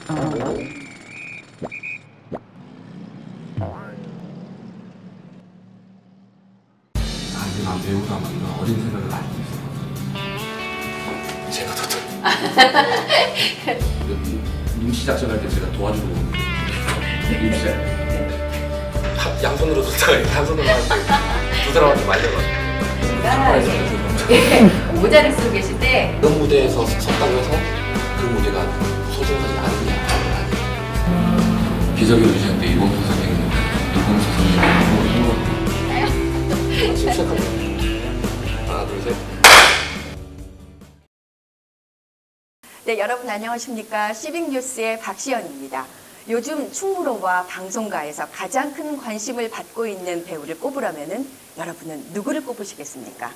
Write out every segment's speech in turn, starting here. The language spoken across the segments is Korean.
이제 난 배우다 만나 어린 생각을 많이 했어. 제가 더 임시 작전할 때 제가 도와주고 임시 양손으로 줬다가 한 손으로 하는데 두 사람한테 말려가지고 모자를 쓰고 계실 때 그런 무대에서 섰다고 해서 그 무대가 소중하지 않느냐. 기적을 주셨는데 이범수 선생님, 이범수 선생님 지금 시작합니다. 하나 둘 셋. 네, 여러분 안녕하십니까. 시빅뉴스의 박시연입니다. 요즘 충무로와 방송가에서 가장 큰 관심을 받고 있는 배우를 꼽으라면은 여러분은 누구를 꼽으시겠습니까?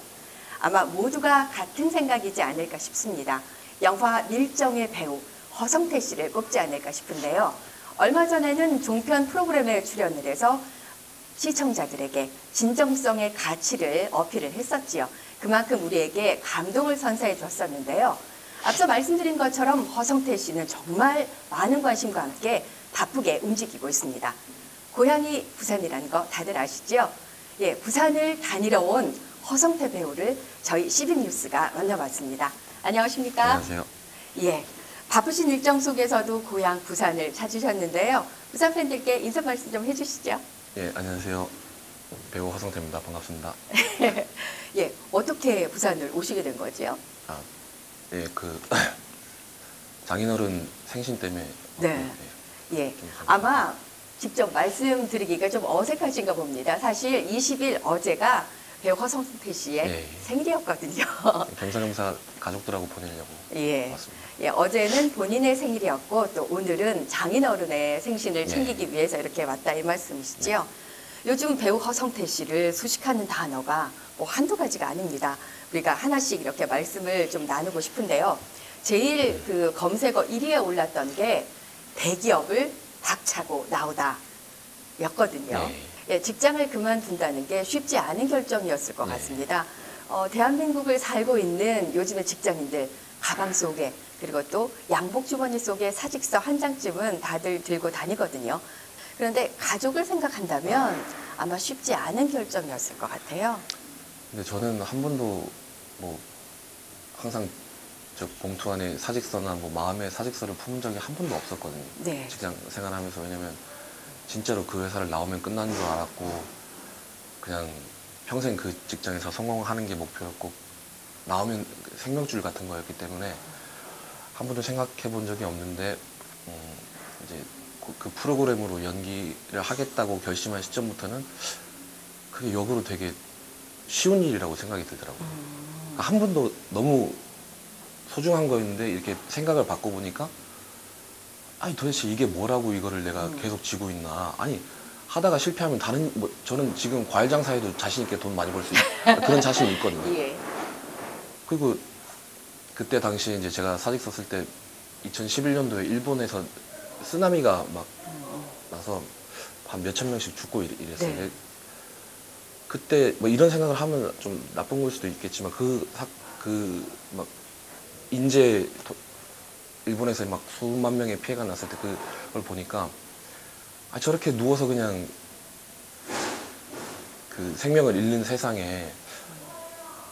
아마 모두가 같은 생각이지 않을까 싶습니다. 영화 밀정의 배우 허성태 씨를 꼽지 않을까 싶은데요. 얼마 전에는 종편 프로그램에 출연을 해서 시청자들에게 진정성의 가치를 어필을 했었지요. 그만큼 우리에게 감동을 선사해 줬었는데요. 앞서 말씀드린 것처럼 허성태 씨는 정말 많은 관심과 함께 바쁘게 움직이고 있습니다. 고향이 부산이라는 거 다들 아시죠? 예, 부산을 다니러 온 허성태 배우를 저희 시빅뉴스가 만나봤습니다. 안녕하십니까? 안녕하세요. 예, 바쁘신 일정 속에서도 고향 부산을 찾으셨는데요. 부산 팬들께 인사 말씀 좀 해주시죠. 예, 안녕하세요. 배우 허성태입니다. 반갑습니다. 예, 어떻게 부산을 오시게 된 거죠? 예, 장인어른 생신 때문에. 네. 예, 아마 직접 말씀드리기가 좀 어색하신가 봅니다. 사실 20일 어제가 배우 허성태 씨의 생일이었거든요. 겸사겸사 가족들하고 보내려고 왔습니다. 예, 어제는 본인의 생일이었고 또 오늘은 장인어른의 생신을 챙기기 위해서 이렇게 왔다 이 말씀이시죠. 요즘 배우 허성태 씨를 수식하는 단어가 뭐 한두 가지가 아닙니다. 우리가 하나씩 이렇게 말씀을 좀 나누고 싶은데요. 제일 그 검색어 1위에 올랐던 게 대기업을 박차고 나오다 였거든요. 예, 직장을 그만둔다는 게 쉽지 않은 결정이었을 것 같습니다. 대한민국을 살고 있는 요즘의 직장인들 가방 속에 그리고 또 양복 주머니 속에 사직서 한 장쯤은 다들 들고 다니거든요. 그런데 가족을 생각한다면 아마 쉽지 않은 결정이었을 것 같아요. 근데 저는 한 번도 뭐 항상 저 봉투 안에 사직서나 뭐 마음의 사직서를 품은 적이 한 번도 없었거든요. 네. 직장 생활하면서. 왜냐면 진짜로 그 회사를 나오면 끝나는 줄 알았고 그냥 평생 그 직장에서 성공하는 게 목표였고 나오면 생명줄 같은 거였기 때문에 한 번도 생각해 본 적이 없는데 이제 그 프로그램으로 연기를 하겠다고 결심한 시점부터는 그게 역으로 되게 쉬운 일이라고 생각이 들더라고요. 한 번도 너무 소중한 거였는데 이렇게 생각을 바꿔보니까 아니 도대체 이게 뭐라고 이거를 내가 계속 쥐고 있나. 아니 하다가 실패하면 다른 뭐 저는 지금 과일 장사해도 자신 있게 돈 많이 벌 수 그런 자신이 있거든요. 예. 그리고 그때 당시에 이제 제가 사직서 쓸 때 2011년도에 일본에서 쓰나미가 막 나서 한 몇천 명씩 죽고 이랬어요. 네. 그때 뭐 이런 생각을 하면 좀 나쁜 걸 수도 있겠지만 막 인제 일본에서 막 수만 명의 피해가 났을 때 그걸 보니까 저렇게 누워서 그냥 그 생명을 잃는 세상에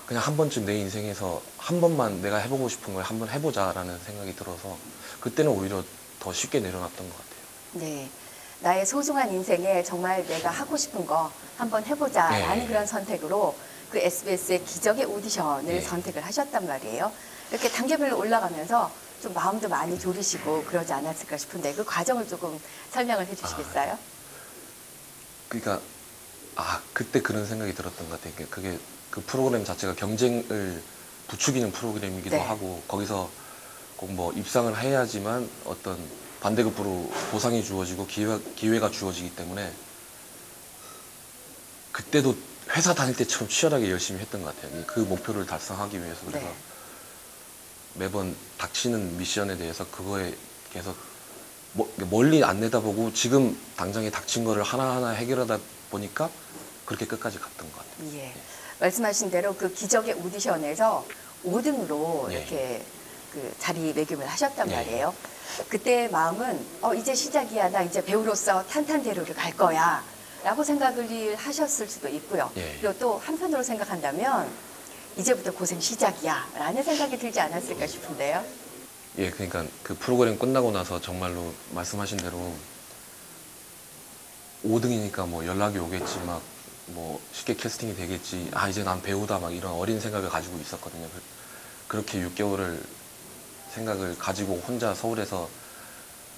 그냥 한 번쯤 내 인생에서 한 번만 내가 해보고 싶은 걸 한번 해보자라는 생각이 들어서 그때는 오히려 더 쉽게 내려놨던 것 같아요. 네. 나의 소중한 인생에 정말 내가 하고 싶은 거 한번 해보자라는 그런 선택으로 그 SBS의 기적의 오디션을 선택을 하셨단 말이에요. 이렇게 단계별로 올라가면서 좀 마음도 많이 졸이시고 그러지 않았을까 싶은데 그 과정을 조금 설명을 해주시겠어요? 그러니까 그때 그런 생각이 들었던 것 같아요. 그게 그 프로그램 자체가 경쟁을 부추기는 프로그램이기도 하고 거기서 꼭 뭐 입상을 해야지만 어떤 반대급부로 보상이 주어지고 기회가 주어지기 때문에 그때도 회사 다닐 때처럼 치열하게 열심히 했던 것 같아요. 그 목표를 달성하기 위해서. 그래서 매번 닥치는 미션에 대해서 그거에 계속 멀리 안 내다보고 지금 당장에 닥친 거를 하나하나 해결하다 보니까 그렇게 끝까지 갔던 것 같아요. 예. 말씀하신 대로 그 기적의 오디션에서 5등으로 이렇게 그 자리매김을 하셨단 말이에요. 그때의 마음은 이제 시작이야. 나 이제 배우로서 탄탄대로를 갈 거야. 라고 생각을 하셨을 수도 있고요. 예. 그리고 또 한편으로 생각한다면 이제부터 고생 시작이야. 라는 생각이 들지 않았을까 싶은데요. 예, 그러니까 그 프로그램 끝나고 나서 정말로 말씀하신 대로 5등이니까 뭐 연락이 오겠지, 막 뭐 쉽게 캐스팅이 되겠지, 아 이제 난 배우다, 막 이런 어린 생각을 가지고 있었거든요. 그렇게 6개월을 생각을 가지고 혼자 서울에서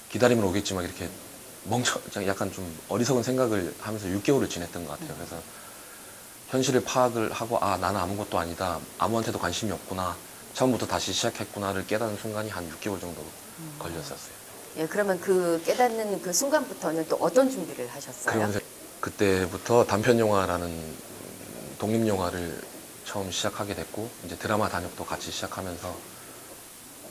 기다리면 오겠지 막 이렇게 약간 좀 어리석은 생각을 하면서 6개월을 지냈던 것 같아요. 그래서 현실을 파악을 하고, 아 나는 아무것도 아니다, 아무한테도 관심이 없구나, 처음부터 다시 시작했구나를 깨닫는 순간이 한 6개월 정도 걸렸었어요. 예, 그러면 그 깨닫는 그 순간부터는 또 어떤 준비를 하셨어요? 그러면서 그때부터 단편 영화라는 독립 영화를 처음 시작하게 됐고, 이제 드라마 단역도 같이 시작하면서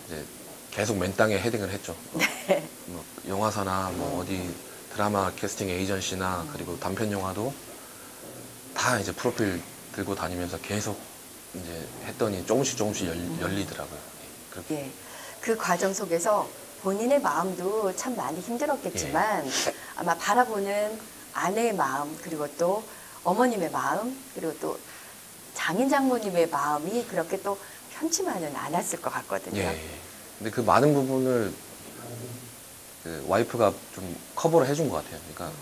이제 계속 맨땅에 헤딩을 했죠. 네. 뭐 영화사나 뭐 어디 드라마 캐스팅 에이전시나 그리고 단편 영화도 다 이제 프로필 들고 다니면서 계속 이제 했더니 조금씩 열리더라고요. 예, 그렇게. 예, 그 과정 속에서 본인의 마음도 참 많이 힘들었겠지만 아마 바라보는 아내의 마음, 그리고 또 어머님의 마음, 그리고 또 장인 장모님의 마음이 그렇게 또 편치만은 않았을 것 같거든요. 예. 근데 그 많은 부분을 그 와이프가 좀 커버를 해준 것 같아요. 그러니까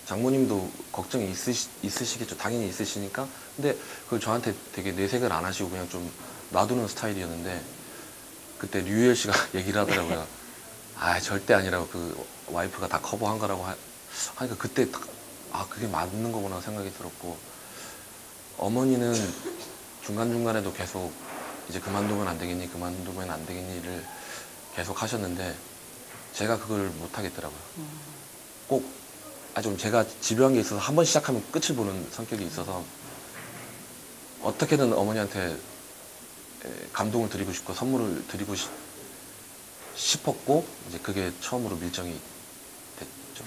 장모님도 걱정이 있으시겠죠. 당연히 있으시니까. 근데 그걸 저한테 되게 내색을 안 하시고 그냥 좀 놔두는 스타일이었는데, 그때 류희열 씨가 얘기를 하더라고요. 아 절대 아니라고, 그 와이프가 다 커버한 거라고 하니까 그때 아 그게 맞는 거구나 생각이 들었고, 어머니는 중간중간에도 계속 이제 그만두면 안 되겠니를 계속 하셨는데 제가 그걸 못 하겠더라고요. 꼭 좀 제가 집요한 게 있어서 한 번 시작하면 끝을 보는 성격이 있어서 어떻게든 어머니한테 감동을 드리고 싶고 선물을 드리고 싶었고, 이제 그게 처음으로 밀정이 됐죠.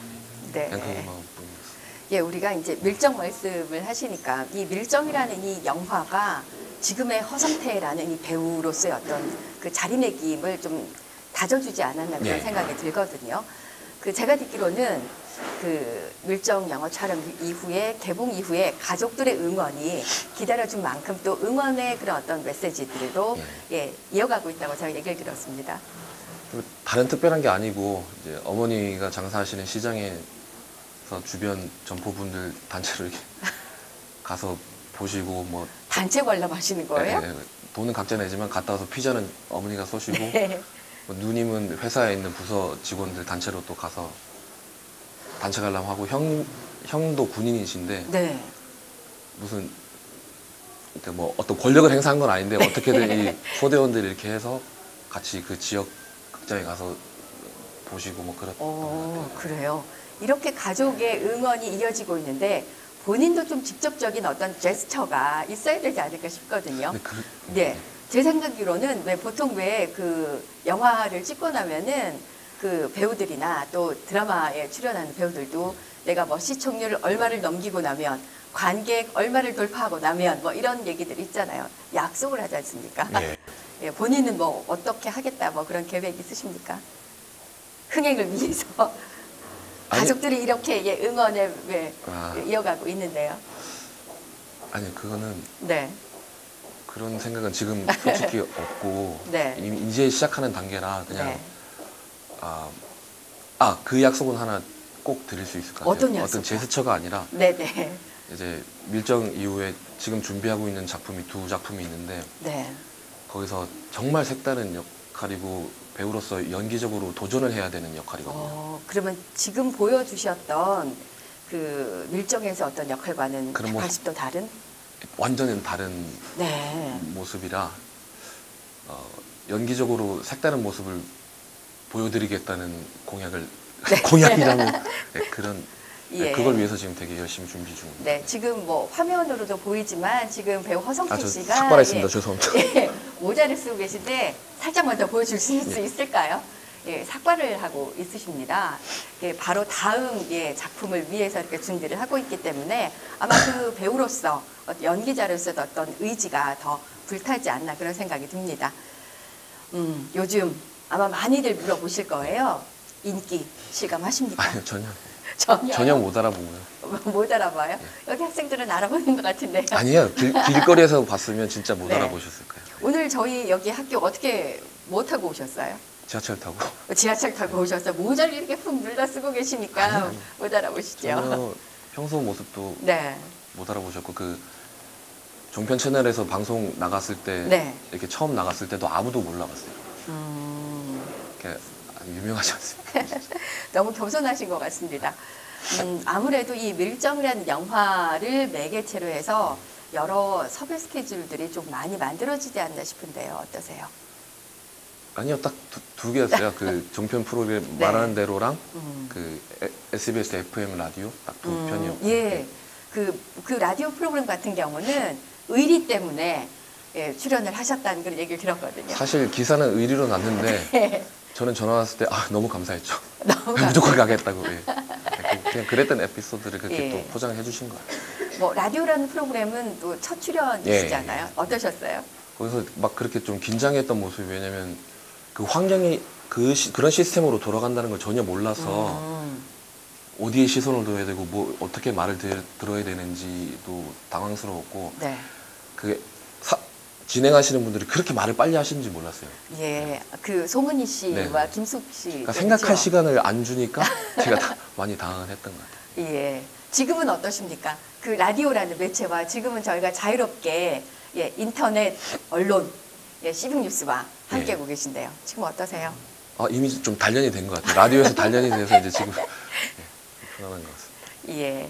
네. 그냥 그 마음뿐이었어요. 예, 우리가 이제 밀정 말씀을 하시니까 이 밀정이라는 이 영화가 지금의 허성태라는 이 배우로서의 어떤 그 자리매김을 좀 다져주지 않았나 그런 네. 생각이 들거든요. 그 제가 듣기로는 그 밀정 영화 촬영 이후에 개봉 이후에 가족들의 응원이 기다려준 만큼 또 응원의 그런 어떤 메시지들도 예, 이어가고 있다고 제가 얘기를 들었습니다. 다른 특별한 게 아니고 이제 어머니가 장사하시는 시장에서 주변 점포분들 단체로 이렇게 가서 보시고, 뭐 단체 관람하시는 거예요? 네, 돈은 각자 내지만 갔다 와서 피자는 어머니가 쏘시고, 네. 뭐 누님은 회사에 있는 부서 직원들 단체로 또 가서 단체 관람하고, 형도 군인이신데 네. 무슨 그러니까 뭐 어떤 권력을 행사한 건 아닌데 어떻게든 이 소대원들이 이렇게 해서 같이 그 지역 극장에 가서 보시고 뭐 그랬던 것 같아요. 그래요. 이렇게 가족의 응원이 이어지고 있는데 본인도 좀 직접적인 어떤 제스처가 있어야 되지 않을까 싶거든요. 네. 제 생각으로는 보통 그 영화를 찍고 나면은 그 배우들이나 또 드라마에 출연하는 배우들도 내가 뭐 시청률 얼마를 넘기고 나면, 관객 얼마를 돌파하고 나면 뭐 이런 얘기들 있잖아요. 약속을 하지 않습니까? 예. 예, 본인은 뭐 어떻게 하겠다 뭐 그런 계획 있으십니까? 흥행을 위해서 가족들이 이렇게 예, 응원에 이어가고 있는데요. 아니 그거는 네. 그런 생각은 지금 솔직히 없고 네. 이제 시작하는 단계라 그냥 네. 그 약속은 하나 꼭 드릴 수 있을 것 같아요. 어떤 약속? 어떤 제스처가 아니라 네네. 이제 밀정 이후에 지금 준비하고 있는 작품이 2작품이 있는데 네. 거기서 정말 색다른 역할이고 배우로서 연기적으로 도전을 해야 되는 역할이거든요. 그러면 지금 보여주셨던 그 밀정에서 어떤 역할과는 그런 180도 다른? 완전히 다른 네. 모습이라 연기적으로 색다른 모습을 보여드리겠다는 공약을 공약이라는 그런 예. 그걸 위해서 지금 되게 열심히 준비 중입니다. 네, 지금 뭐 화면으로도 보이지만 지금 배우 허성태 저 씨가 삭발했습니다. 죄송합니다. 예, 모자를 쓰고 계신데 살짝만 더 보여주실 수 있을까요? 예, 삭발을 하고 있으십니다. 예, 바로 다음 작품을 위해서 이렇게 준비를 하고 있기 때문에 아마 그 배우로서 연기자로서도 어떤 의지가 더 불타지 않나 그런 생각이 듭니다. 요즘 아마 많이들 물어보실 거예요. 인기 실감하십니까? 아니요, 전혀. 전혀요? 전혀 못 알아보고요. 못 알아봐요? 여기 학생들은 알아보는 것 같은데요. 아니에요. 길거리에서 봤으면 진짜 못 네. 알아보셨을 거예요. 오늘 저희 여기 학교 어떻게 뭐 타고 오셨어요? 지하철 타고. 지하철 타고 오셨어요. 모자를 이렇게 훅 눌러 쓰고 계시니까 아니요. 못 알아보시죠. 전혀 평소 모습도 네. 못 알아보셨고 그 종편 채널에서 방송 나갔을 때 네. 이렇게 처음 나갔을 때도 아무도 몰라봤어요. 음, 이렇게 아주 유명하지 않습니까? 너무 겸손하신 것 같습니다. 아무래도 이 밀정이라는 영화를 매개체로 해서 여러 섭외 스케줄들이 좀 많이 만들어지지 않나 싶은데요. 어떠세요? 아니요, 딱 두 개였어요. 그 종편 프로그램 네. 말하는 대로랑 음. 그 SBS FM 라디오 딱 두 편이었고. 예. 그 라디오 프로그램 같은 경우는 의리 때문에 예, 출연을 하셨다는 그런 얘기를 들었거든요. 사실 기사는 의리로 났는데 네. 저는 전화 왔을 때 너무 감사했죠. 너무 무조건 가겠다고. 예. 그냥 그랬던 에피소드를 그렇게 예. 또 포장해 주신 거예요. 뭐 라디오라는 프로그램은 또 첫 출연이시잖아요. 예. 어떠셨어요? 거기서 막 그렇게 좀 긴장했던 모습이 왜냐면 그 환경이 그런 시스템으로 돌아간다는 걸 전혀 몰라서 어디에 시선을 둬야 되고 뭐 어떻게 말을 들어야 되는지도 당황스러웠고 네. 그게 진행하시는 분들이 그렇게 말을 빨리 하시는지 몰랐어요. 예, 그 송은희 씨와 네. 김숙 씨. 그러니까 생각할 시간을 안 주니까 제가 많이 당황을 했던 것 같아요. 예. 지금은 어떠십니까? 그 라디오라는 매체와 지금은 저희가 자유롭게 예, 인터넷 언론 예, CBN뉴스와 함께 예. 하고 계신데요. 지금 어떠세요? 이미 좀 단련이 된 것 같아요. 라디오에서 단련이 돼서 이제 지금 편안한 것 같습니다. 예.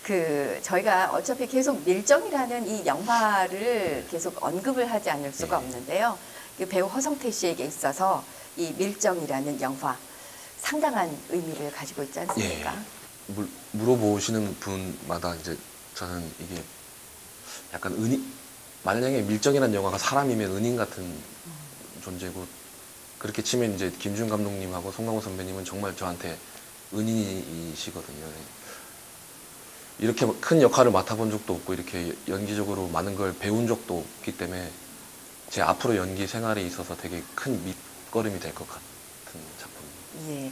그 저희가 어차피 계속 밀정이라는 이 영화를 계속 언급을 하지 않을 수가 네. 없는데요. 그 배우 허성태 씨에게 있어서 이 밀정이라는 영화 상당한 의미를 가지고 있지 않습니까? 물어보시는 분마다 이제 저는 이게 약간 만약에 밀정이라는 영화가 사람이면 은인 같은 존재고 그렇게 치면 이제 김준 감독님하고 송강호 선배님은 정말 저한테 은인이시거든요. 이렇게 큰 역할을 맡아본 적도 없고 이렇게 연기적으로 많은 걸 배운 적도 없기 때문에 제 앞으로 연기 생활에 있어서 되게 큰 밑거름이 될 것 같은 작품입니다. 예.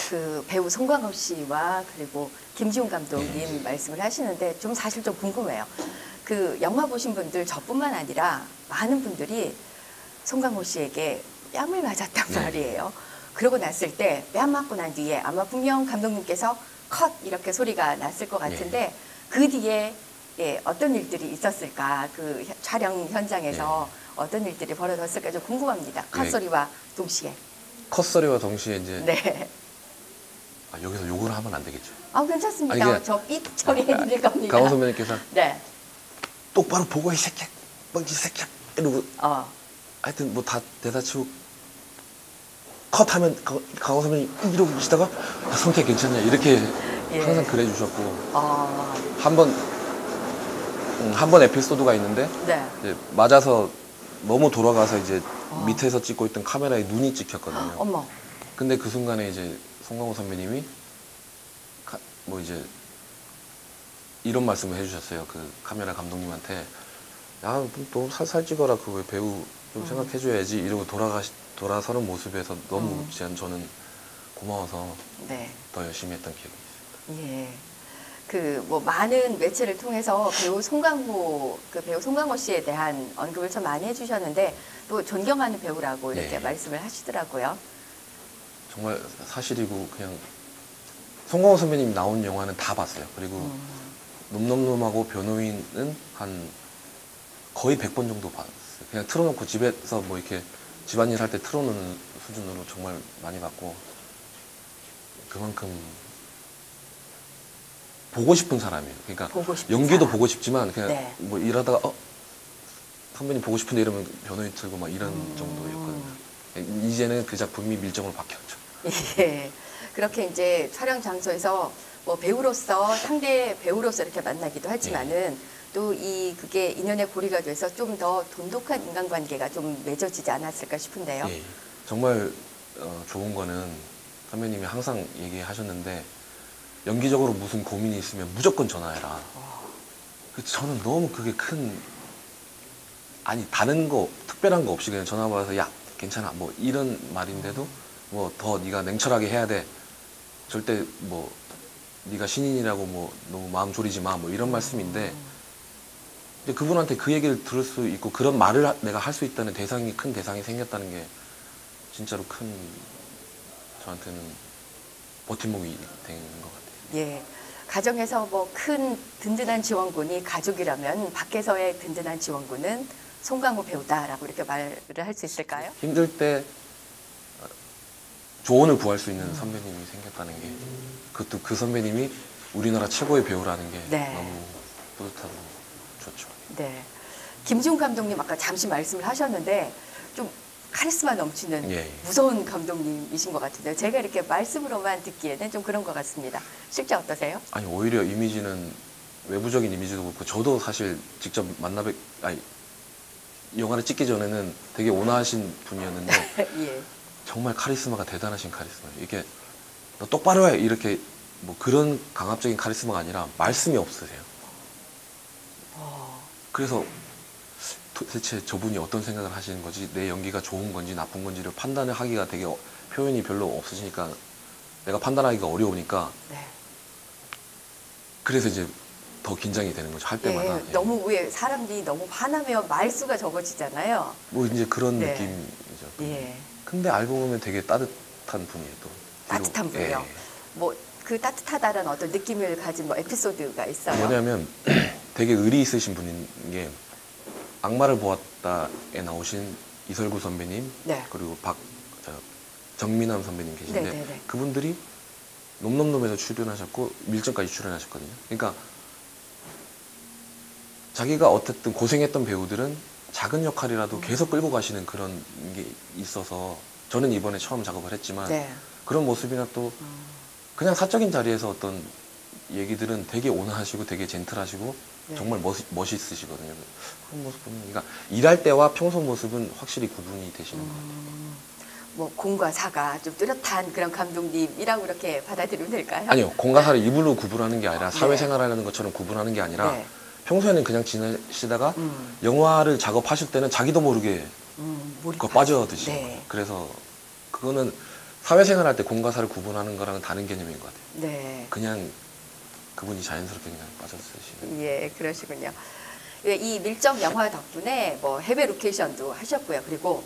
그 배우 송강호 씨와 그리고 김지훈 감독님 말씀을 하시는데 좀 사실 좀 궁금해요. 그 영화 보신 분들 저뿐만 아니라 많은 분들이 송강호 씨에게 뺨을 맞았단 네. 말이에요. 그러고 났을 때 뺨 맞고 난 뒤에 아마 분명 감독님께서 컷 이렇게 소리가 났을 것 같은데 그 뒤에 예, 어떤 일들이 있었을까? 그 촬영 현장에서 어떤 일들이 벌어졌을까 좀 궁금합니다. 컷 네. 소리와 동시에. 컷소리와 동시에 이제 네. 여기서 욕을 하면 안 되겠죠. 괜찮습니다. 아니, 그냥- 저 삐 처리해 드릴 겁니다. 강호 선배님께서 네. 똑바로 보고 이 새끼야, 뻥치 새끼야 이러고 하여튼 뭐 다 대사치고 컷하면 강호 선배님 이러고 계시다가 성태 괜찮냐 이렇게 예. 항상 그래 주셨고 아, 한 번 에피소드가 있는데 네. 이제 맞아서 너무 돌아가서 이제 밑에서 찍고 있던 카메라에 눈이 찍혔거든요. 어머. 근데 그 순간에 이제 송강호 선배님이 뭐 이제 이런 말씀을 해주셨어요. 그 카메라 감독님한테 야, 너 살살 찍어라. 그 왜 배우 좀 생각해줘야지. 이러고 돌아서는 모습에서 너무 저는 고마워서 네. 더 열심히 했던 기억이 있습니다. 예. 그 뭐 많은 매체를 통해서 배우 송강호 씨에 대한 언급을 참 많이 해주셨는데 또 존경하는 배우라고 이렇게 네. 말씀을 하시더라고요. 정말 사실이고 그냥 송강호 선배님 나온 영화는 다 봤어요. 그리고 놈놈놈하고 변호인은 한 거의 100번 정도 봤어요. 그냥 틀어놓고 집에서 뭐 이렇게 집안일 할 때 틀어놓는 수준으로 정말 많이 봤고 그만큼 보고 싶은 사람이에요. 그러니까 보고 싶은 연기도 사람. 보고 싶지만 그냥 네. 뭐 일하다가 선배님 보고 싶은데 이러면 변호인 틀고 막 이런 정도였거든요. 이제는 그 작품이 밀정으로 바뀌었죠. 예. 그렇게 이제 촬영 장소에서 뭐 배우로서 상대 배우로서 이렇게 만나기도 하지만은 또 그게 인연의 고리가 돼서 좀 더 돈독한 인간관계가 좀 맺어지지 않았을까 싶은데요. 예. 정말 좋은 거는 선배님이 항상 얘기하셨는데 연기적으로 무슨 고민이 있으면 무조건 전화해라. 저는 너무 그게 다른 거 특별한 거 없이 그냥 전화 받아서 야 괜찮아 뭐 이런 말인데도 뭐 더 네가 냉철하게 해야 돼 절대 뭐 네가 신인이라고 뭐 너무 마음 졸이지 마 뭐 이런 말씀인데 근데 그분한테 그 얘기를 들을 수 있고 그런 말을 내가 할 수 있다는 큰 대상이 생겼다는 게 진짜로 큰 저한테는 버팀목이 된 것 같아요. 예. 가정에서 뭐 큰 든든한 지원군이 가족이라면 밖에서의 든든한 지원군은 송강호 배우다라고 이렇게 말을 할 수 있을까요? 힘들 때 조언을 구할 수 있는 선배님이 생겼다는 게 그것도 그 선배님이 우리나라 최고의 배우라는 게 네. 너무 뿌듯하고 좋죠. 네. 김지훈 감독님 아까 잠시 말씀을 하셨는데 좀 카리스마 넘치는 예, 예. 무서운 감독님이신 것 같은데요. 제가 이렇게 말씀으로만 듣기에는 좀 그런 것 같습니다. 실제 어떠세요? 아니 오히려 이미지는 외부적인 이미지도 그렇고 저도 사실 직접 아니 영화를 찍기 전에는 되게 온화하신 분이었는데 예. 정말 카리스마가 대단하신 카리스마예요. 이게 너 똑바로 해 이렇게 뭐 그런 강압적인 카리스마가 아니라 말씀이 없으세요. 그래서 도대체 저분이 어떤 생각을 하시는 거지 내 연기가 좋은 건지 나쁜 건지를 판단을 하기가 되게 표현이 별로 없으시니까 내가 판단하기가 어려우니까 네. 그래서 이제 더 긴장이 되는 거죠 할 때마다. 예, 너무 왜 사람들이 너무 화나면 말수가 적어지잖아요. 뭐 이제 그런 네. 느낌이죠. 예. 근데 알고 보면 되게 따뜻한 분이에요 또. 따뜻한 분이요. 예. 뭐 그 따뜻하다라는 어떤 느낌을 가진 뭐 에피소드가 있어요. 뭐냐면 되게 의리 있으신 분인 게 악마를 보았다에 나오신 이설구 선배님 네. 그리고 정민함 선배님 계신데 네, 네, 네. 그분들이 놈놈놈에서 출연하셨고 밀정까지 출연하셨거든요. 그러니까 자기가 어쨌든 고생했던 배우들은 작은 역할이라도 계속 끌고 가시는 그런 게 있어서 저는 이번에 처음 작업을 했지만 네. 그런 모습이나 또 그냥 사적인 자리에서 어떤 얘기들은 되게 온화하시고 되게 젠틀하시고 네. 정말 멋있으시거든요. 그런 모습 보면 그러니까 일할 때와 평소 모습은 확실히 구분이 되시는 것 같아요. 뭐 공과 사가 좀 뚜렷한 그런 감독님이라고 이렇게 받아들이면 될까요? 아니요. 공과 사를 입으로 구분하는 게 아니라 네. 사회생활하는 것처럼 구분하는 게 아니라 네. 평소에는 그냥 지내시다가 영화를 작업하실 때는 자기도 모르게 그거 빠져드시는 네. 거예요. 그래서 그거는 사회생활 할 때 공과 사를 구분하는 거랑은 다른 개념인 것 같아요. 네. 그냥 그분이 자연스럽게 그냥 빠져드시는. 예, 그러시군요. 예, 이 밀정 영화 덕분에 뭐 해외 로케이션도 하셨고요. 그리고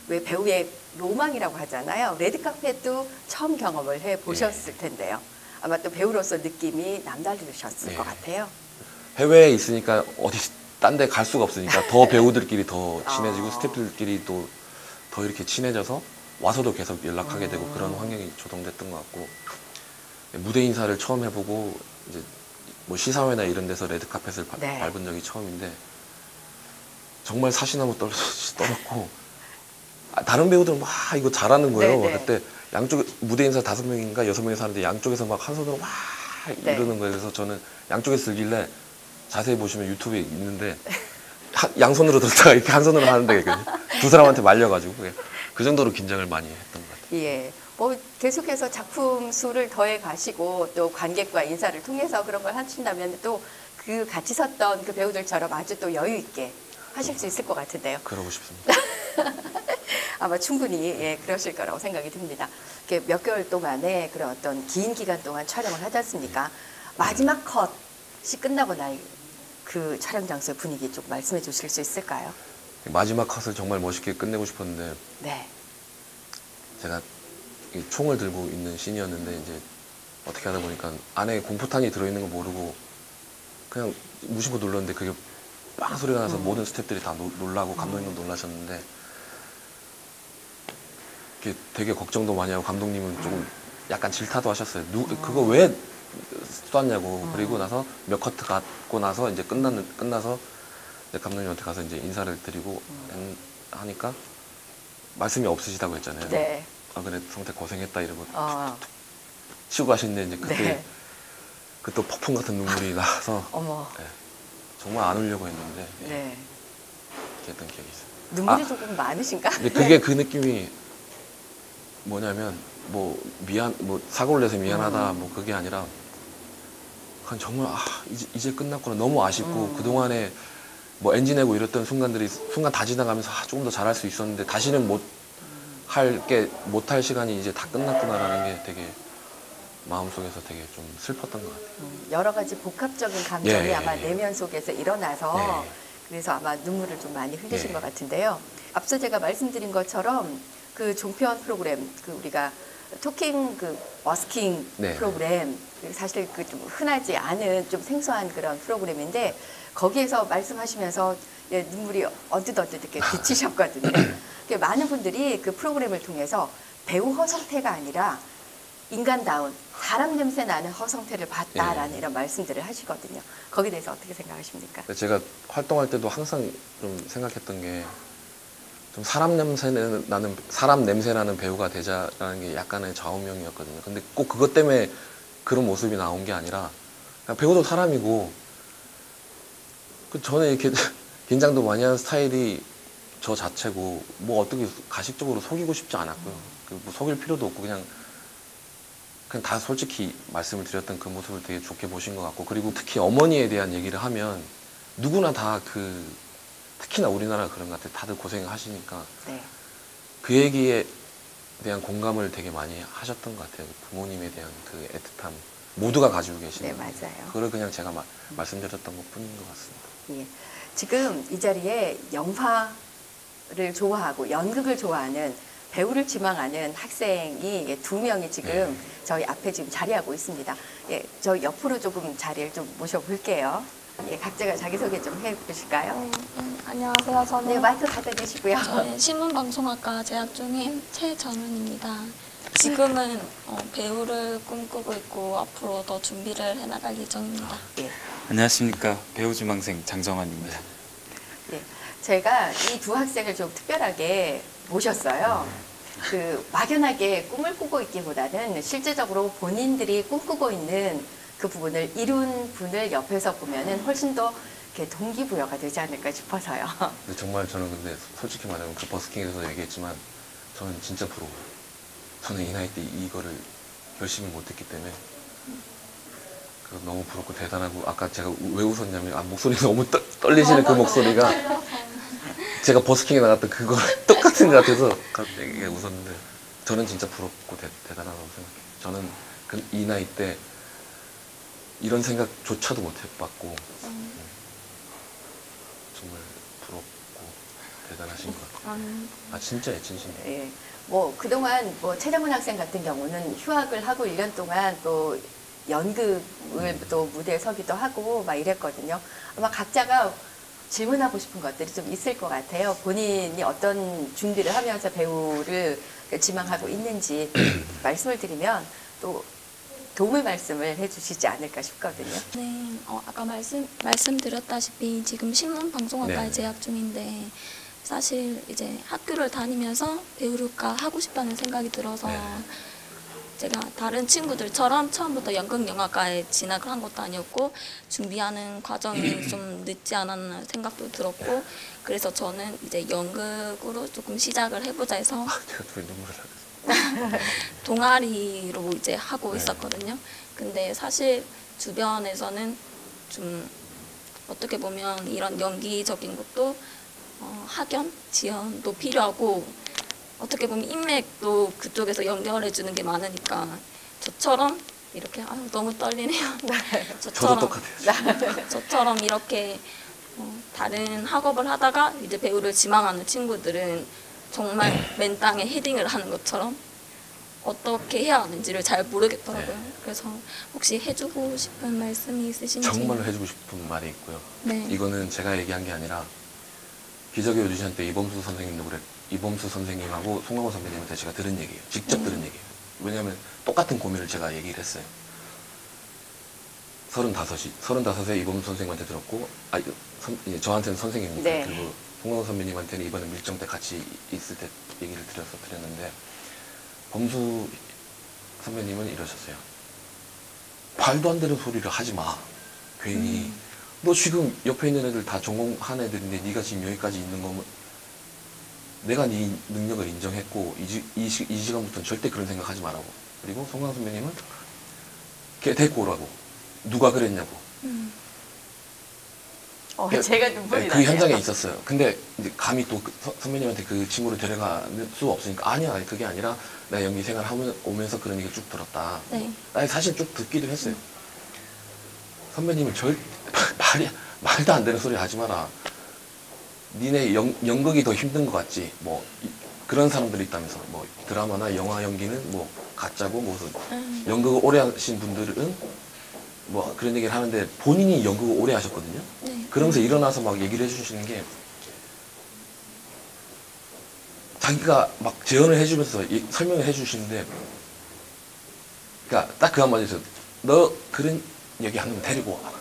왜 배우의 로망이라고 하잖아요. 레드카펫도 처음 경험을 해 보셨을 텐데요. 아마 또 배우로서 느낌이 남다르셨을 것 같아요. 해외에 있으니까 어디 딴 데 갈 수가 없으니까 더 배우들끼리 더 친해지고 스태프들끼리 또 더 이렇게 친해져서 와서도 계속 연락하게 되고 그런 환경이 조성됐던 것 같고 무대 인사를 처음 해보고 이제 뭐 시사회나 이런 데서 레드카펫을 네. 밟은 적이 처음인데 정말 사시나무 떨었고 다른 배우들은 막 이거 잘하는 거예요. 네, 네. 그때 양쪽 무대 인사 5명인가 6명이 사는데 양쪽에서 막 한 손으로 막 네. 이러는 거예요. 그래서 저는 양쪽에서 들길래 자세히 보시면 유튜브에 있는데 양손으로 들다가 이렇게 한 손으로 하는데 두 사람한테 말려가지고 그 정도로 긴장을 많이 했던 것 같아요. 예. 뭐 계속해서 작품 수를 더해 가시고 또 관객과 인사를 통해서 그런 걸 하신다면 또 그 같이 섰던 그 배우들처럼 아주 또 여유 있게 하실 수 있을 것 같은데요. 그러고 싶습니다. 아마 충분히 예, 그러실 거라고 생각이 듭니다. 이렇게 몇 개월 동안에 그런 어떤 긴 기간 동안 촬영을 하지 않습니까? 마지막 컷이 끝나고 날 그 촬영 장소의 분위기 좀 말씀해 주실 수 있을까요? 마지막 컷을 정말 멋있게 끝내고 싶었는데 네. 제가 이 총을 들고 있는 씬이었는데 이제 어떻게 하다 보니까 안에 공포탄이 들어있는 거 모르고 그냥 무심코 눌렀는데 그게 빵 소리가 나서 모든 스태프들이 다 놀라고 감독님도 놀라셨는데 이게 되게 걱정도 많이 하고 감독님은 조금 약간 질타도 하셨어요. 그거 왜 쐈냐고. 그리고 나서 몇 커트 갖고 나서 이제 끝나서 이제 감독님한테 가서 이제 인사를 드리고 하니까 말씀이 없으시다고 했잖아요. 네. 아 그래 성태 고생했다 이러고 어. 치고 가시는데 이제 그때 네. 그 또 폭풍 같은 눈물이 나서 어머. 네, 정말 안 울려고 했는데 네. 이렇게 했던 기억이 있어요. 눈물이 조금 많으신가? 근데 그게 그 느낌이 뭐냐면 뭐 사고를 내서 미안하다 뭐 그게 아니라 그냥 정말 이제 끝났구나 너무 아쉽고 그동안에 뭐 엔진 내고 이랬던 순간들이 순간 다 지나가면서 조금 더 잘할 수 있었는데 다시는 못 못할 시간이 이제 다 끝났구나라는 게 되게 마음속에서 되게 좀 슬펐던 것 같아요. 여러 가지 복합적인 감정이 예, 아마 예. 내면 속에서 일어나서 예. 그래서 아마 눈물을 좀 많이 흘리신 예. 것 같은데요. 앞서 제가 말씀드린 것처럼 그 종편 프로그램, 그 우리가 토킹 그 버스킹 네. 프로그램, 사실 그 좀 흔하지 않은 좀 생소한 그런 프로그램인데 거기에서 말씀하시면서 예, 눈물이 언뜻 이렇게 비치셨거든요. 많은 분들이 그 프로그램을 통해서 배우 허성태가 아니라 인간다운 사람 냄새 나는 허성태를 봤다라는 이런 말씀들을 하시거든요. 거기에 대해서 어떻게 생각하십니까? 제가 활동할 때도 항상 좀 생각했던 게 좀 사람 냄새 나는 배우가 되자라는 게 약간의 좌우명이었거든요. 근데 꼭 그것 때문에 그런 모습이 나온 게 아니라 그냥 배우도 사람이고 저는 이렇게 긴장도 많이 하는 스타일이 저 자체고 뭐 어떻게 가식적으로 속이고 싶지 않았고요. 뭐 속일 필요도 없고 그냥 다 솔직히 말씀을 드렸던 그 모습을 되게 좋게 보신 것 같고, 그리고 특히 어머니에 대한 얘기를 하면 누구나 다 특히나 우리나라 그런 것 같아요. 다들 고생을 하시니까 네. 그 얘기에 대한 공감을 되게 많이 하셨던 것 같아요. 부모님에 대한 그 애틋함 모두가 가지고 계시는. 네, 맞아요. 그걸 그냥 제가 말씀드렸던 것 뿐인 것 같습니다. 예. 지금 이 자리에 영화를 좋아하고 연극을 좋아하는 배우를 지망하는 학생이 2명이 지금 저희 앞에 지금 자리하고 있습니다. 예, 저 옆으로 조금 자리를 좀 모셔볼게요. 예, 각자가 자기소개 좀 해보실까요? 안녕하세요. 저는 네, 마이크 갖다 대시고요. 저는 신문방송학과 재학 중인 최정은입니다. 지금은 배우를 꿈꾸고 있고 앞으로 더 준비를 해나갈 예정입니다. 예. 안녕하십니까, 배우지망생 장정환입니다. 예, 제가 이 2 학생을 좀 특별하게 모셨어요. 막연하게 꿈을 꾸고 있기보다는 실제적으로 본인들이 꿈꾸고 있는 그 부분을 이룬 분을 옆에서 보면은 훨씬 더 이렇게 동기부여가 되지 않을까 싶어서요. 근데 정말 저는 근데 솔직히 말하면 그 버스킹에서도 얘기했지만 저는 진짜 부러워요. 저는 이 나이 때 이거를 열심히 못했기 때문에 너무 부럽고 대단하고, 아까 제가 왜 웃었냐면 목소리가 너무 떨리시는 그 목소리가 제가 버스킹에 나갔던 그거 똑같은 것 같아서 갑자기 웃었는데, 저는 진짜 부럽고 대단하다고 생각해요. 저는 이 나이 때 이런 생각조차도 못 해봤고 정말 부럽고 대단하신 것 같아요. 아 진짜예요, 진심이에요. 예. 뭐 그동안 최정은 학생 같은 경우는 휴학을 하고 1년 동안 또 연극을 또 무대에 서기도 하고 막 이랬거든요. 아마 각자가 질문하고 싶은 것들이 좀 있을 것 같아요. 본인이 어떤 준비를 하면서 배우를 지망하고 있는지 말씀을 드리면 또 도움의 말씀을 해주시지 않을까 싶거든요. 네, 아까 말씀드렸다시피 지금 신문방송학과에 네. 재학 중인데 사실 이제 학교를 다니면서 배우를까 하고 싶다는 생각이 들어서 네. 제가 다른 친구들처럼 처음부터 연극영화과에 진학을 한 것도 아니었고 준비하는 과정이 좀 늦지 않았나 생각도 들었고, 그래서 저는 이제 연극으로 조금 시작을 해보자 해서 제가 또 눈물을 나겠어. 동아리로 이제 하고 네. 있었거든요. 근데 사실 주변에서는 좀 어떻게 보면 이런 연기적인 것도 학연, 지연도 필요하고 어떻게 보면 인맥도 그쪽에서 연결해 주는 게 많으니까 저처럼 이렇게 너무 떨리네요. 저도 똑같아요. 저처럼 이렇게 다른 학업을 하다가 이제 배우를 지망하는 친구들은 정말 맨 땅에 헤딩을 하는 것처럼 어떻게 해야 하는지를 잘 모르겠더라고요. 네. 그래서 혹시 해주고 싶은 말씀이 있으신지. 정말로 해주고 싶은 말이 있고요. 네. 이거는 제가 얘기한 게 아니라 기적의 오디션 때 이범수 선생님하고 송강호 선배님한테 제가 들은 얘기예요. 직접 들은 얘기예요. 왜냐하면 똑같은 고민을 제가 얘기를 했어요. 35에 이범수 선생님한테 들었고, 저한테는 선생님이니까. 네. 그리고 송강호 선배님한테는 이번에 밀정 때 같이 있을 때 얘기를 드렸는데, 범수 선배님은 이러셨어요. 말도 안 되는 소리를 하지 마. 괜히. 너 지금 옆에 있는 애들 다 전공한 애들인데 네가 지금 여기까지 있는 거면 내가 네 능력을 인정했고 이 시간부터는 절대 그런 생각하지 말라고. 그리고 송강 선배님은 걔 데리고 오라고. 누가 그랬냐고. 제가 눈물이 그 나네요. 현장에 있었어요. 근데 이제 감히 또 선배님한테 그 친구를 데려갈 수 없으니까 아니야 그게 아니라 내가 연기 생활 오면서 그런 얘기 쭉 들었다. 네. 나 사실 쭉 듣기도 했어요. 선배님은 말도 안 되는 소리 하지 마라. 니네 연극이 더 힘든 것 같지. 뭐 그런 사람들이 있다면서 뭐 드라마나 영화 연기는 뭐 가짜고 무슨 연극을 오래 하신 분들은 뭐 그런 얘기를 하는데 본인이 연극을 오래 하셨거든요. 네. 그러면서 일어나서 막 얘기를 해주시는 게 자기가 막 재연을 해주면서 설명을 해주시는데 그러니까 딱 그 한마디에서 너 그런 얘기 하면 데리고 와.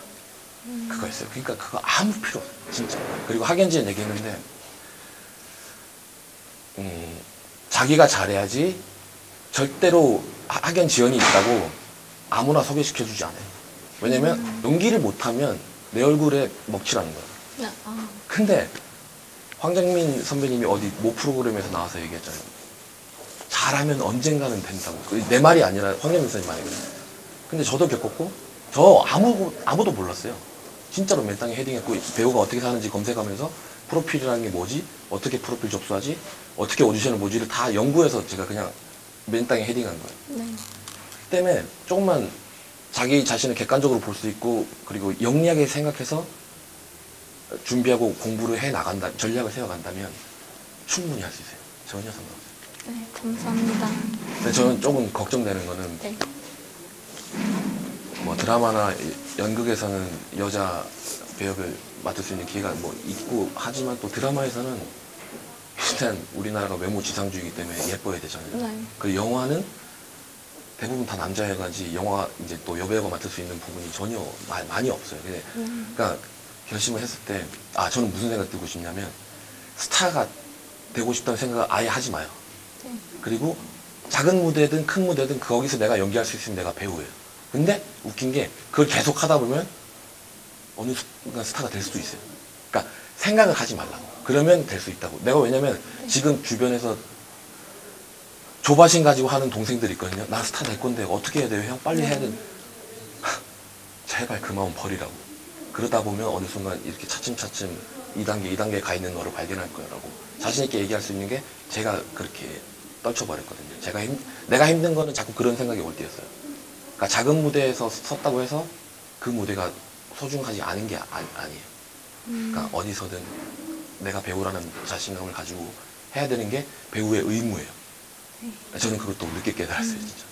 그거였어요. 그러니까 그거 아무 필요 없어요. 진짜. 그리고 학연지엔 얘기했는데 자기가 잘해야지 절대로 학연 지연이 있다고 아무나 소개시켜주지 않아요. 왜냐면 연기를 못하면 내 얼굴에 먹칠하는 거예요. 네. 아. 근데 황정민 선배님이 어디 모 프로그램에서 나와서 얘기했잖아요. 잘하면 언젠가는 된다고. 내 말이 아니라 황정민 선생님 말이 그래요. 근데 저도 겪었고 저 아무도 몰랐어요. 진짜로 맨땅에 헤딩했고 배우가 어떻게 사는지 검색하면서 프로필이라는 게 뭐지? 어떻게 프로필 접수하지? 어떻게 오디션을 뭐지를 다 연구해서 제가 그냥 맨땅에 헤딩한 거예요. 네. 그 때문에 조금만 자기 자신을 객관적으로 볼 수 있고 그리고 영리하게 생각해서 준비하고 공부를 해 나간다, 전략을 세워간다면 충분히 할 수 있어요. 전혀 상관없어요. 네, 감사합니다. 근데 저는 조금 걱정되는 거는 네. 뭐 드라마나 연극에서는 여자 배역을 맡을 수 있는 기회가 뭐 있고 하지만 또 드라마에서는 일단 우리나라가 외모 지상주의이기 때문에 예뻐야 되잖아요. 네. 그 영화는 대부분 다 남자여가지 영화 이제 또 여배우가 맡을 수 있는 부분이 전혀 많이 없어요. 그러니까 결심을 했을 때 저는 무슨 생각 들고 싶냐면 스타가 되고 싶다는 생각을 아예 하지 마요. 네. 그리고 작은 무대든 큰 무대든 거기서 내가 연기할 수 있으면 내가 배우예요. 근데 웃긴 게 그걸 계속 하다 보면 어느 순간 스타가 될 수도 있어요. 그러니까 생각을 하지 말라고. 그러면 될 수 있다고. 내가 왜냐면 지금 주변에서 조바심 가지고 하는 동생들이 있거든요. 나 스타 될 건데 어떻게 해야 돼요? 형 빨리 해야 돼. 제발 그 마음 버리라고. 그러다 보면 어느 순간 이렇게 차츰차츰 2단계 가 있는 거를 발견할 거라고. 자신 있게 얘기할 수 있는 게 제가 그렇게 떨쳐버렸거든요. 내가 힘든 거는 자꾸 그런 생각이 올 때였어요. 그러니까 작은 무대에서 섰다고 해서 그 무대가 소중하지 않은 게 아니에요. 그러니까 어디서든 내가 배우라는 자신감을 가지고 해야 되는 게 배우의 의무예요. 저는 그것도 늦게 깨달았어요, 진짜.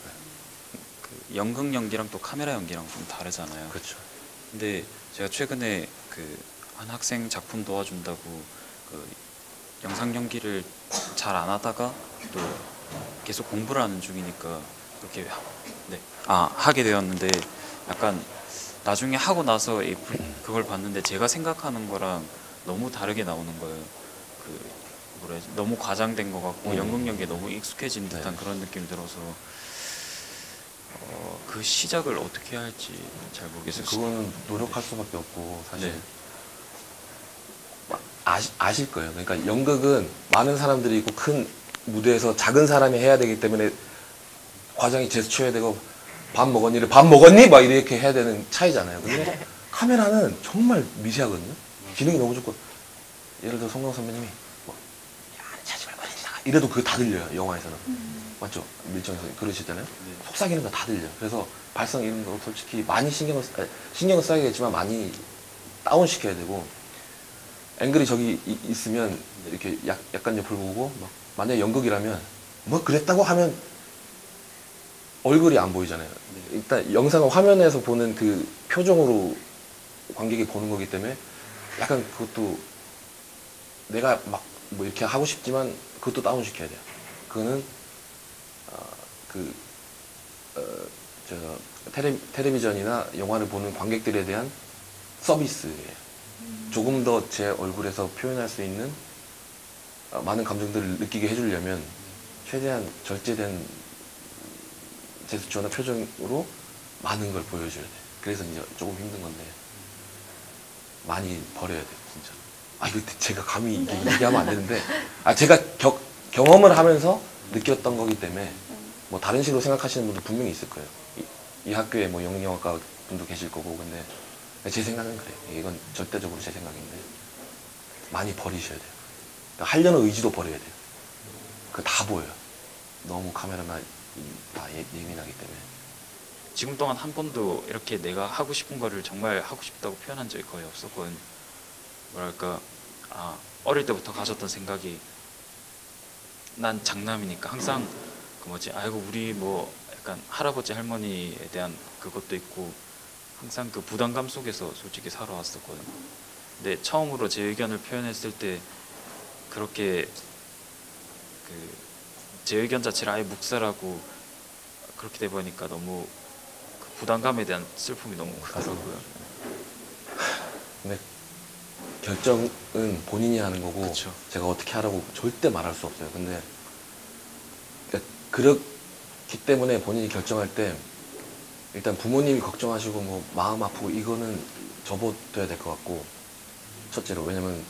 그 연극 연기랑 또 카메라 연기랑 좀 다르잖아요. 그렇죠. 근데 제가 최근에 그 한 학생 작품 도와준다고 그 영상 연기를 잘 안 하다가 또 계속 공부를 하는 중이니까 그렇게 하게 되었는데 약간 나중에 하고 나서 그걸 봤는데 제가 생각하는 거랑 너무 다르게 나오는 거예요. 너무 과장된 것 같고 연극 연기에 너무 익숙해진 듯한 그런 느낌이 들어서 그 시작을 어떻게 해야 할지 잘 모르겠어요. 그거는 노력할 수밖에 없고 사실 네. 아실 거예요. 그러니까 연극은 많은 사람들이 있고 큰 무대에서 작은 사람이 해야 되기 때문에 과장이 제스처 해야 되고 밥 먹었니를 밥 먹었니? 막 이렇게 해야 되는 차이잖아요. 근데 카메라는 정말 미세하거든요. 기능이 너무 좋고 예를 들어 송강 선배님이 뭐 차지 말고 해지다가 이래도 그거 다 들려요. 영화에서는. 맞죠? 밀정에서 그러시잖아요. 속삭이는 거 다 들려요. 그래서 발성 이런 거 솔직히 많이 신경을 써야겠지만 많이 다운시켜야 되고 앵글이 저기 있으면 이렇게 약간 옆을 보고 만약에 연극이라면 뭐 그랬다고 하면 얼굴이 안 보이잖아요. 일단 영상은 화면에서 보는 그 표정으로 관객이 보는 거기 때문에 약간 그것도 내가 막 뭐 이렇게 하고 싶지만 그것도 다운시켜야 돼요. 그거는 텔레비전이나 영화를 보는 관객들에 대한 서비스예요. 조금 더 제 얼굴에서 표현할 수 있는 많은 감정들을 느끼게 해주려면 최대한 절제된 제스처나 표정으로 많은 걸 보여줘야 돼. 그래서 이제 조금 힘든 건데 많이 버려야 돼, 진짜. 이거 제가 감히 얘기하면 안 되는데 제가 경험을 하면서 느꼈던 거기 때문에 뭐 다른 식으로 생각하시는 분도 분명히 있을 거예요. 이 학교에 뭐 영영학과 분도 계실 거고 근데 제 생각은 그래요. 이건 절대적으로 제 생각인데 많이 버리셔야 돼요. 그러니까 하려는 의지도 버려야 돼요. 그 다 보여요. 너무 카메라나 다 예민하기 때문에. 지금 동안 한 번도 이렇게 내가 하고 싶은 거를 정말 하고 싶다고 표현한 적이 거의 없었거든요. 뭐랄까, 어릴 때부터 가졌던 생각이, 난 장남이니까 항상 그 뭐지, 아이고 우리 뭐 약간 할아버지 할머니에 대한 그것도 있고 항상 그 부담감 속에서 솔직히 살아왔었거든요. 근데 처음으로 제 의견을 표현했을 때 그렇게 제 의견 자체를 아예 묵살하고 그렇게 돼 보니까 너무 그 부담감에 대한 슬픔이 너무 크더라고요. 근데 결정은 본인이 하는 거고 그쵸. 제가 어떻게 하라고 절대 말할 수 없어요. 근데 그러니까 그렇기 때문에 본인이 결정할 때 일단 부모님이 걱정하시고 뭐 마음 아프고 이거는 접어둬야 될 것 같고, 첫째로. 왜냐면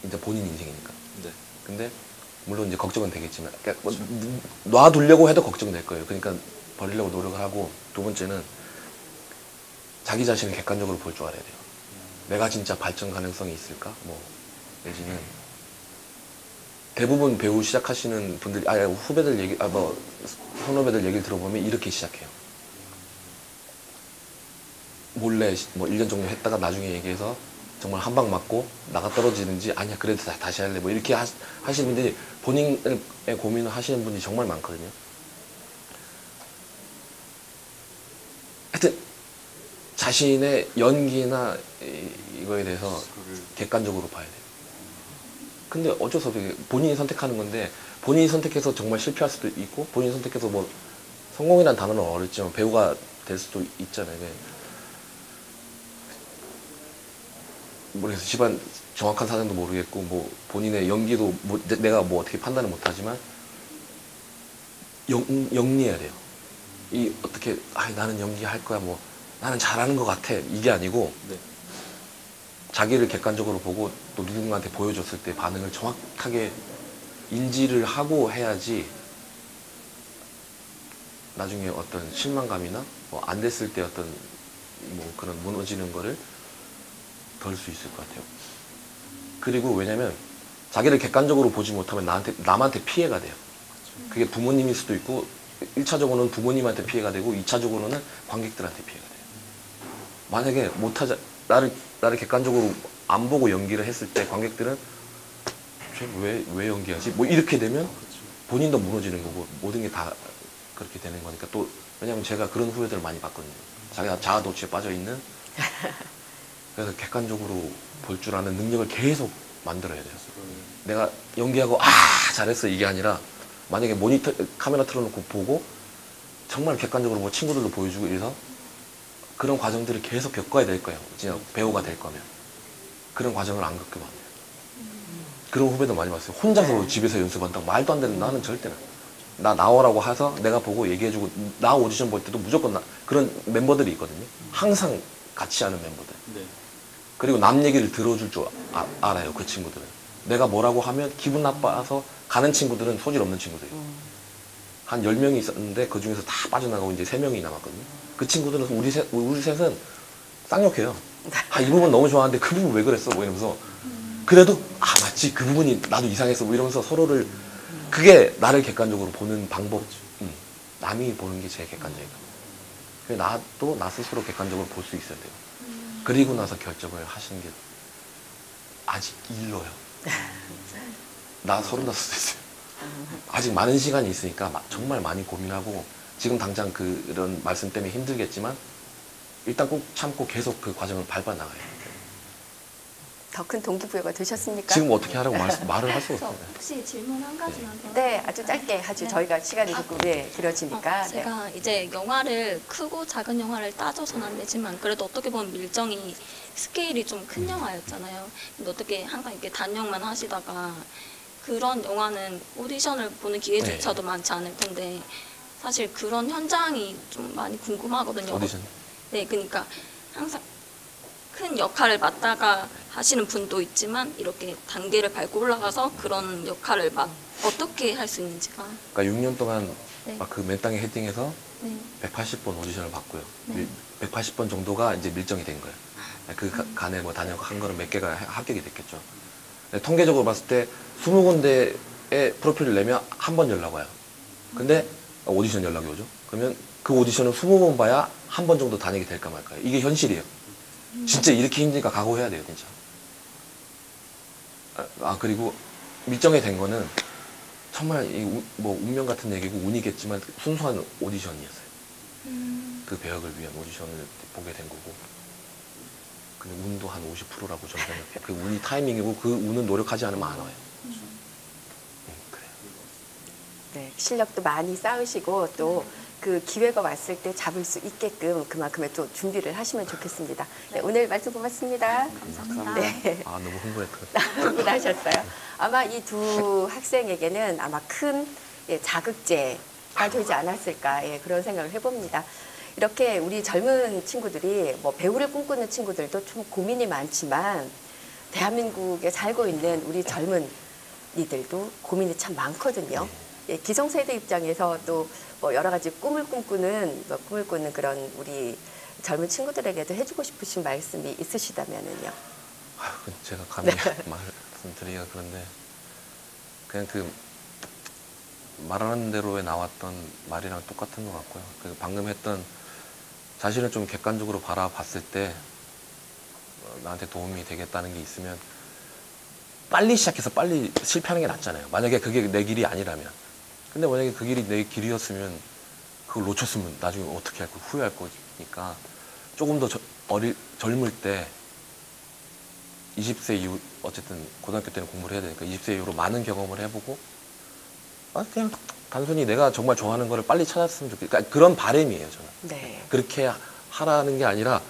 이제 본인 인생이니까. 네. 근데 물론 이제 걱정은 되겠지만, 그러니까 뭐 놔두려고 해도 걱정될 거예요. 그러니까 버리려고 노력을 하고, 두 번째는 자기 자신을 객관적으로 볼 줄 알아야 돼요. 내가 진짜 발전 가능성이 있을까? 뭐 내지는 대부분 배우 시작하시는 분들이 후배들 얘기, 뭐 선후배들 얘기를 들어보면 이렇게 시작해요. 몰래 뭐 1년 정도 했다가 나중에 얘기해서 정말 한 방 맞고 나가 떨어지는지, 아니야 그래도 다시 할래, 뭐 이렇게 하시는 분들이, 본인의 고민을 하시는 분들이 정말 많거든요. 하여튼 자신의 연기나 이거에 대해서 객관적으로 봐야 돼요. 근데 어쩔 수 없어요. 본인이 선택하는 건데, 본인이 선택해서 정말 실패할 수도 있고, 본인이 선택해서 뭐 성공이라는 단어는 어렵지만 배우가 될 수도 있잖아요. 모르겠어요. 집안 정확한 사정도 모르겠고, 뭐 본인의 연기도 내가 뭐 어떻게 판단을 못하지만 영리해야 돼요. 이 어떻게 나는 연기할 거야, 뭐 나는 잘하는 것 같아, 이게 아니고 네. 자기를 객관적으로 보고 또 누군가한테 보여줬을 때 반응을 정확하게 인지를 하고 해야지 나중에 어떤 실망감이나 뭐 안 됐을 때 어떤 뭐 그런 무너지는 거를 덜 수 있을 것 같아요. 그리고 왜냐면 자기를 객관적으로 보지 못하면 남한테 피해가 돼요. 그게 부모님일 수도 있고, 1차적으로는 부모님한테 피해가 되고 2차적으로는 관객들한테 피해가 돼요. 만약에 나를 객관적으로 안 보고 연기를 했을 때 관객들은 쟤 왜 연기하지? 뭐 이렇게 되면 본인도 무너지는 거고 모든 게 다 그렇게 되는 거니까. 또 왜냐면 제가 그런 후배들을 많이 봤거든요. 자기가 자아도취에 빠져있는. 그래서 객관적으로 볼 줄 아는 능력을 계속 만들어야 돼요. 내가 연기하고 잘했어 이게 아니라, 만약에 모니터 카메라 틀어놓고 보고 정말 객관적으로 뭐 친구들도 보여주고 이래서 그런 과정들을 계속 겪어야 될 거예요. 진짜 배우가 될 거면. 그런 과정을 안 겪으면 안 돼요. 그런 후배도 많이 봤어요. 혼자서 집에서 연습한다고. 말도 안 되는. 나는 절대는. 나 나오라고 해서 내가 보고 얘기해주고, 나 오디션 볼 때도 무조건 그런 멤버들이 있거든요. 항상 같이 하는 멤버들. 네. 그리고 남 얘기를 들어줄 줄 알아요, 그 친구들은. 내가 뭐라고 하면 기분 나빠서 가는 친구들은 소질 없는 친구들이에요. 한 10명이 있었는데 그 중에서 다 빠져나가고 이제 3명이 남았거든요. 그 친구들은 우리 셋은 쌍욕해요. 이 부분 너무 좋아하는데 그 부분 왜 그랬어? 뭐 이러면서. 그래도 맞지, 그 부분이 나도 이상했어, 뭐 이러면서 서로를. 그게 나를 객관적으로 보는 방법. 남이 보는 게 제일 객관적이에요. 나도 나 스스로 객관적으로 볼 수 있어야 돼요. 그리고 나서 결정을 하시는 게 아직 일러요. 나 35도 있어요. 아직 많은 시간이 있으니까 정말 많이 고민하고, 지금 당장 그런 말씀 때문에 힘들겠지만 일단 꼭 참고 계속 그 과정을 밟아 나가요. 더 큰 동기부여가 되셨습니까? 지금 어떻게 하라고 말을 할 수 그래서 없어요. 혹시 질문 한 가지만 더? 네, 아주 짧게 하죠. 네. 저희가 시간이 조금 길어지니까. 네. 제가 이제 영화를, 크고 작은 영화를 따져서는 안 되지만 그래도 어떻게 보면 밀정이 스케일이 좀 큰 영화였잖아요. 근데 어떻게 항상 이렇게 단역만 하시다가 그런 영화는 오디션을 보는 기회조차도 많지 않을 텐데 사실 그런 현장이 좀 많이 궁금하거든요. 오디션. 네, 그러니까 항상 큰 역할을 맡다가 하시는 분도 있지만 이렇게 단계를 밟고 올라가서 그런 역할을 어떻게 할 수 있는지가. 그러니까 6년 동안 네. 그 맨땅에 헤딩해서 네. 180번 오디션을 봤고요. 네. 180번 정도가 이제 밀정이 된 거예요. 간에 뭐 다녀한 거는 몇 개가 합격이 됐겠죠. 근데 통계적으로 봤을 때 20군데에 프로필을 내면 한 번 연락 와요. 근데 오디션 연락이 오죠. 그러면 그 오디션을 20번 봐야 한 번 정도 다니게 될까 말까요. 이게 현실이에요. 진짜 이렇게 힘드니까 각오해야 돼요, 진짜. 그리고 밀정이 된 거는 정말 뭐 운명 같은 얘기고 운이겠지만 순수한 오디션이었어요. 그 배역을 위한 오디션을 보게 된 거고. 근데 운도 한 50%라고 저는 생각해요. 그 운이 타이밍이고 그 운은 노력하지 않으면 안 와요. 그래요. 네, 실력도 많이 쌓으시고 또 그 기회가 왔을 때 잡을 수 있게끔 그만큼의 또 준비를 하시면 좋겠습니다. 네, 오늘 말씀 고맙습니다. 감사합니다. 네. 너무 흥분했다. 흥분하셨어요. 아마 이 두 학생에게는 아마 큰 자극제가 되지 않았을까 그런 생각을 해봅니다. 이렇게 우리 젊은 친구들이 뭐 배우를 꿈꾸는 친구들도 좀 고민이 많지만 대한민국에 살고 있는 우리 젊은이들도 고민이 참 많거든요. 기성세대 입장에서 또 뭐 여러 가지 꿈을 꾸는 그런 우리 젊은 친구들에게도 해주고 싶으신 말씀이 있으시다면은요. 제가 감히 말씀드리기가 그런데 그냥 그 말하는 대로에 나왔던 말이랑 똑같은 것 같고요. 그 방금 했던 자신을 좀 객관적으로 바라봤을 때 나한테 도움이 되겠다는 게 있으면 빨리 시작해서 빨리 실패하는 게 낫잖아요. 만약에 그게 내 길이 아니라면. 근데 만약에 그 길이 내 길이었으면 그걸 놓쳤으면 나중에 어떻게 할 거 후회할 거니까 조금 더 젊을 때 20세 이후 어쨌든 고등학교 때는 공부를 해야 되니까 20세 이후로 많은 경험을 해보고 그냥 단순히 내가 정말 좋아하는 거를 빨리 찾았으면 좋겠다. 그러니까 그런 바람이에요, 저는. 네. 그렇게 하라는 게 아니라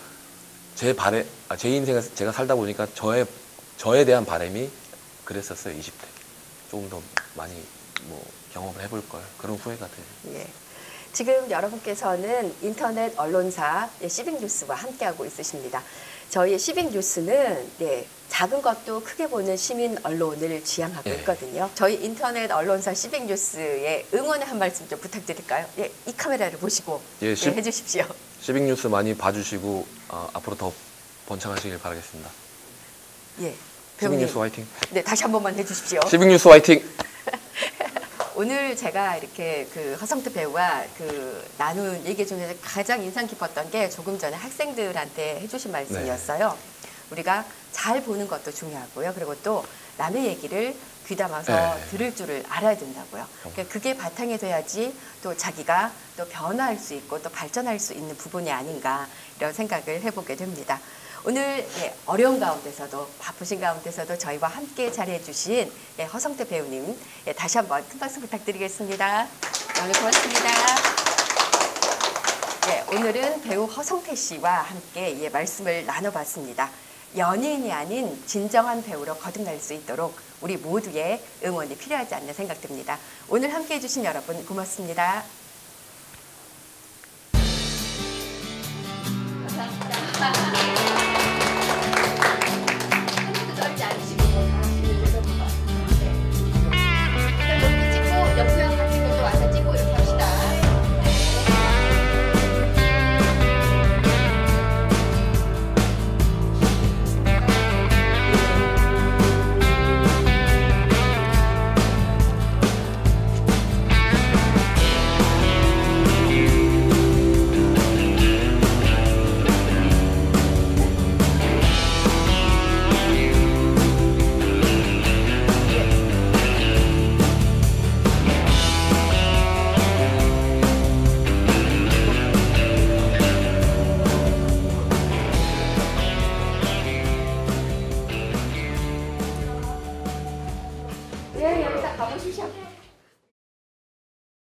제 인생을 제가 살다 보니까 저에 대한 바람이 그랬었어요, 20대. 조금 더 많이 경험을 해볼 걸. 그런 후회가 돼요. 예. 지금 여러분께서는 인터넷 언론사 시빅뉴스와 함께하고 있으십니다. 저희 시빅뉴스는 작은 것도 크게 보는 시민 언론을 지향하고 있거든요. 저희 인터넷 언론사 시빅뉴스에 응원의 한 말씀 좀 부탁드릴까요? 이 카메라를 보시고 해주십시오. 시빅뉴스 많이 봐주시고 앞으로 더 번창하시길 바라겠습니다. 예, 배우님. 시빅뉴스 화이팅. 네, 다시 한 번만 해주십시오. 시빅뉴스 화이팅. 오늘 제가 이렇게 그 허성태 배우와 나눈 얘기 중에서 가장 인상 깊었던 게 조금 전에 학생들한테 해주신 말씀이었어요. 우리가 잘 보는 것도 중요하고요. 그리고 또 남의 얘기를 귀담아서 들을 줄을 알아야 된다고요. 그러니까 그게 바탕이 돼야지 또 자기가 또 변화할 수 있고 또 발전할 수 있는 부분이 아닌가 이런 생각을 해보게 됩니다. 오늘 어려운 가운데서도 바쁘신 가운데서도 저희와 함께 자리해주신 허성태 배우님 다시 한번 큰 박수 부탁드리겠습니다. 오늘 고맙습니다. 오늘은 배우 허성태 씨와 함께 말씀을 나눠봤습니다. 연예인이 아닌 진정한 배우로 거듭날 수 있도록 우리 모두의 응원이 필요하지 않나 생각됩니다. 오늘 함께해 주신 여러분 고맙습니다. 감사합니다. 떨지 않으시고 여기 찍고 옆에 같이 또 와서 찍고 이렇게 합시다. 여기다 가보시죠.